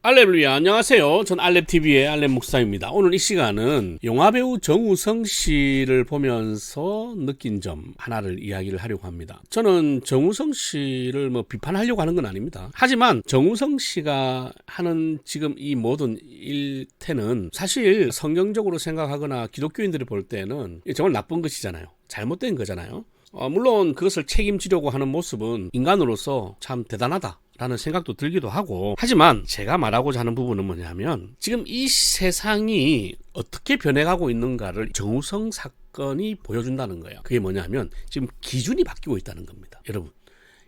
알렙루야, 안녕하세요. 전 알렙TV의 알렙 목사입니다. 오늘 이 시간은 영화배우 정우성 씨를 보면서 느낀 점 하나를 이야기를 하려고 합니다. 저는 정우성 씨를 비판하려고 하는 건 아닙니다. 하지만 정우성 씨가 하는 지금 이 모든 일태는 사실 성경적으로 생각하거나 기독교인들이 볼 때는 정말 나쁜 것이잖아요. 잘못된 거잖아요. 물론 그것을 책임지려고 하는 모습은 인간으로서 참 대단하다 라는 생각도 들기도 하고, 하지만 제가 말하고자 하는 부분은 뭐냐면 지금 이 세상이 어떻게 변해가고 있는가를 정우성 사건이 보여준다는 거예요. 그게 뭐냐면 지금 기준이 바뀌고 있다는 겁니다. 여러분,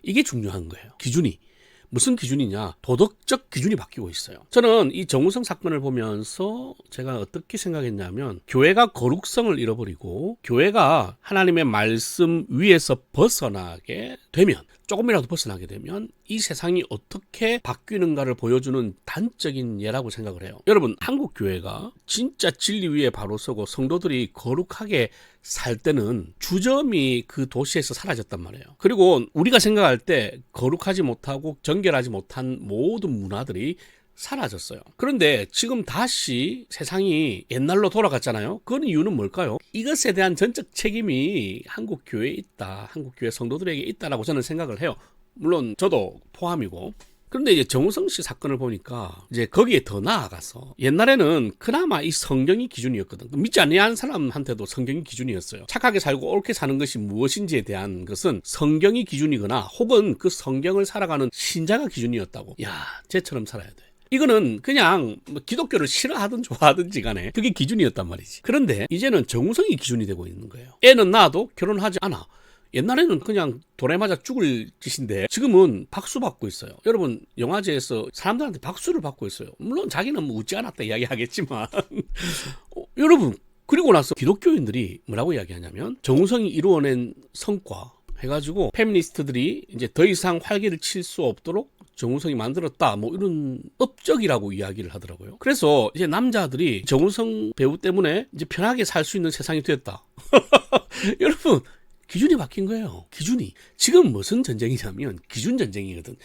이게 중요한 거예요. 기준이 무슨 기준이냐? 도덕적 기준이 바뀌고 있어요. 저는 이 정우성 사건을 보면서 제가 어떻게 생각했냐면, 교회가 거룩성을 잃어버리고 교회가 하나님의 말씀 위에서 벗어나게 되면, 조금이라도 벗어나게 되면 이 세상이 어떻게 바뀌는가를 보여주는 단적인 예라고 생각을 해요. 여러분, 한국 교회가 진짜 진리 위에 바로 서고 성도들이 거룩하게 살 때는 주점이 그 도시에서 사라졌단 말이에요. 그리고 우리가 생각할 때 거룩하지 못하고 정결하지 못한 모든 문화들이 사라졌어요. 그런데 지금 다시 세상이 옛날로 돌아갔잖아요. 그 이유는 뭘까요? 이것에 대한 전적 책임이 한국 교회에 있다, 한국 교회 성도들에게 있다라고 저는 생각을 해요. 물론 저도 포함이고. 그런데 이제 정우성 씨 사건을 보니까 이제 거기에 더 나아가서, 옛날에는 그나마 이 성경이 기준이었거든. 믿지 않는 사람한테도 성경이 기준이었어요. 착하게 살고 옳게 사는 것이 무엇인지에 대한 것은 성경이 기준이거나 혹은 그 성경을 살아가는 신자가 기준이었다고. 야, 쟤처럼 살아야 돼. 이거는 그냥 기독교를 싫어하든 좋아하든지 간에 그게 기준이었단 말이지. 그런데 이제는 정우성이 기준이 되고 있는 거예요. 애는 낳아도 결혼하지 않아. 옛날에는 그냥 돌에 맞아 죽을 짓인데 지금은 박수 받고 있어요. 여러분, 영화제에서 사람들한테 박수를 받고 있어요. 물론 자기는 웃지 않았다 이야기하겠지만 여러분, 그리고 나서 기독교인들이 뭐라고 이야기하냐면, 정우성이 이루어낸 성과 해가지고 페미니스트들이 이제 더 이상 활기를 칠 수 없도록 정우성이 만들었다, 이런 업적이라고 이야기를 하더라고요. 그래서 이제 남자들이 정우성 배우 때문에 이제 편하게 살 수 있는 세상이 됐다. 여러분, 기준이 바뀐 거예요. 기준이. 지금 무슨 전쟁이냐면 기준 전쟁이거든.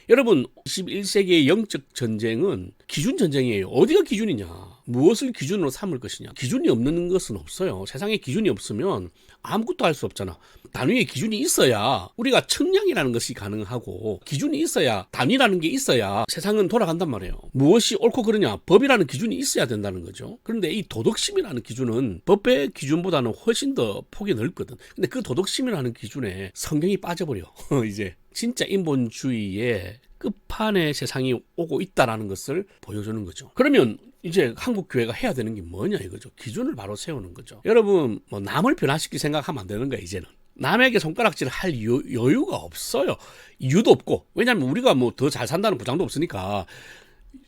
여러분, 21세기의 영적 전쟁은 기준 전쟁이에요. 어디가 기준이냐? 무엇을 기준으로 삼을 것이냐? 기준이 없는 것은 없어요. 세상에 기준이 없으면 아무것도 할 수 없잖아. 단위의 기준이 있어야 우리가 측량이라는 것이 가능하고, 기준이 있어야, 단위라는 게 있어야 세상은 돌아간단 말이에요. 무엇이 옳고 그르냐? 법이라는 기준이 있어야 된다는 거죠. 그런데 이 도덕심이라는 기준은 법의 기준보다는 훨씬 더 폭이 넓거든. 근데 그 도덕심이라는 기준에 성경이 빠져버려. 이제 진짜 인본주의의 끝판에 세상이 오고 있다라는 것을 보여주는 거죠. 그러면 이제 한국 교회가 해야 되는 게 뭐냐 이거죠. 기준을 바로 세우는 거죠. 여러분, 남을 변화시킬 생각하면 안 되는 거야. 이제는 남에게 손가락질을 할 여유가 없어요. 이유도 없고. 왜냐하면 우리가 더 잘 산다는 보장도 없으니까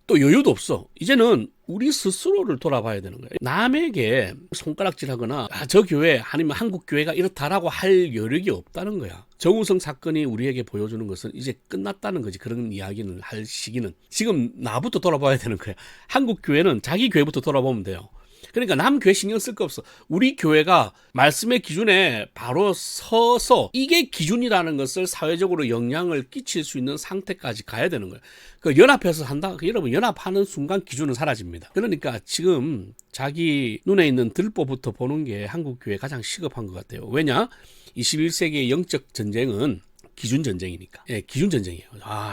또 여유도 없어. 이제는 우리 스스로를 돌아봐야 되는 거예요. 남에게 손가락질하거나 저 교회 아니면 한국 교회가 이렇다라고 할 여력이 없다는 거야. 정우성 사건이 우리에게 보여주는 것은 이제 끝났다는 거지. 그런 이야기를 할 시기는 지금 나부터 돌아봐야 되는 거야. 한국 교회는 자기 교회부터 돌아보면 돼요. 그러니까 남 교회 신경 쓸 거 없어. 우리 교회가 말씀의 기준에 바로 서서 이게 기준이라는 것을 사회적으로 영향을 끼칠 수 있는 상태까지 가야 되는 거예요. 그 연합해서 한다? 여러분, 연합하는 순간 기준은 사라집니다. 그러니까 지금 자기 눈에 있는 들보부터 보는 게 한국 교회 가장 시급한 것 같아요. 왜냐? 21세기의 영적 전쟁은 기준 전쟁이니까. 예, 기준 전쟁이에요.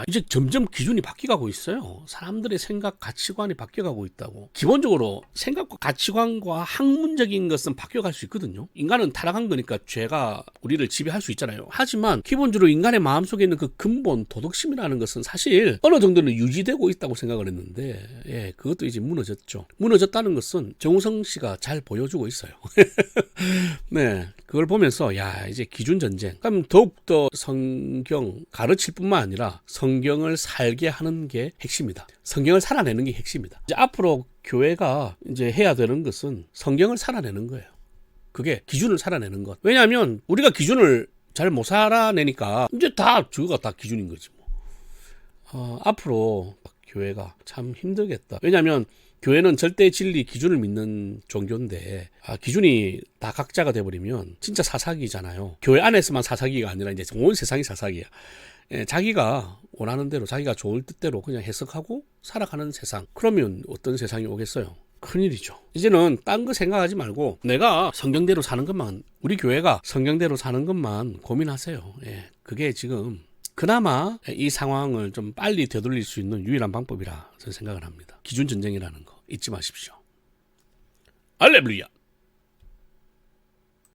이제 점점 기준이 바뀌어가고 있어요. 사람들의 생각, 가치관이 바뀌어가고 있다고. 기본적으로 생각과 가치관과 학문적인 것은 바뀌어갈 수 있거든요. 인간은 타락한 거니까 죄가 우리를 지배할 수 있잖아요. 하지만 기본적으로 인간의 마음속에 있는 그 근본 도덕심이라는 것은 사실 어느 정도는 유지되고 있다고 생각을 했는데, 예, 그것도 이제 무너졌죠. 무너졌다는 것은 정우성 씨가 잘 보여주고 있어요. 네, 그걸 보면서 이제 기준 전쟁. 그럼 더욱더 성경 가르칠 뿐만 아니라 성경을 살게 하는 게 핵심이다. 성경을 살아내는 게 핵심이다. 이제 앞으로 교회가 이제 해야 되는 것은 성경을 살아내는 거예요. 그게 기준을 살아내는 것. 왜냐하면 우리가 기준을 잘 못 살아내니까 이제 저거가 다 기준인 거지 뭐. 앞으로 교회가 참 힘들겠다. 왜냐하면 교회는 절대 진리 기준을 믿는 종교인데 기준이 다 각자가 돼버리면 진짜 사사기잖아요. 교회 안에서만 사사기가 아니라 이제 온 세상이 사사기야. 자기가 원하는 대로 자기가 좋을 뜻대로 그냥 해석하고 살아가는 세상. 그러면 어떤 세상이 오겠어요? 큰일이죠. 이제는 딴 거 생각하지 말고 내가 성경대로 사는 것만, 우리 교회가 성경대로 사는 것만 고민하세요. 그게 지금 그나마 이 상황을 좀 빨리 되돌릴 수 있는 유일한 방법이라 저는 생각을 합니다. 기준전쟁이라는 거 잊지 마십시오. 할렐루야.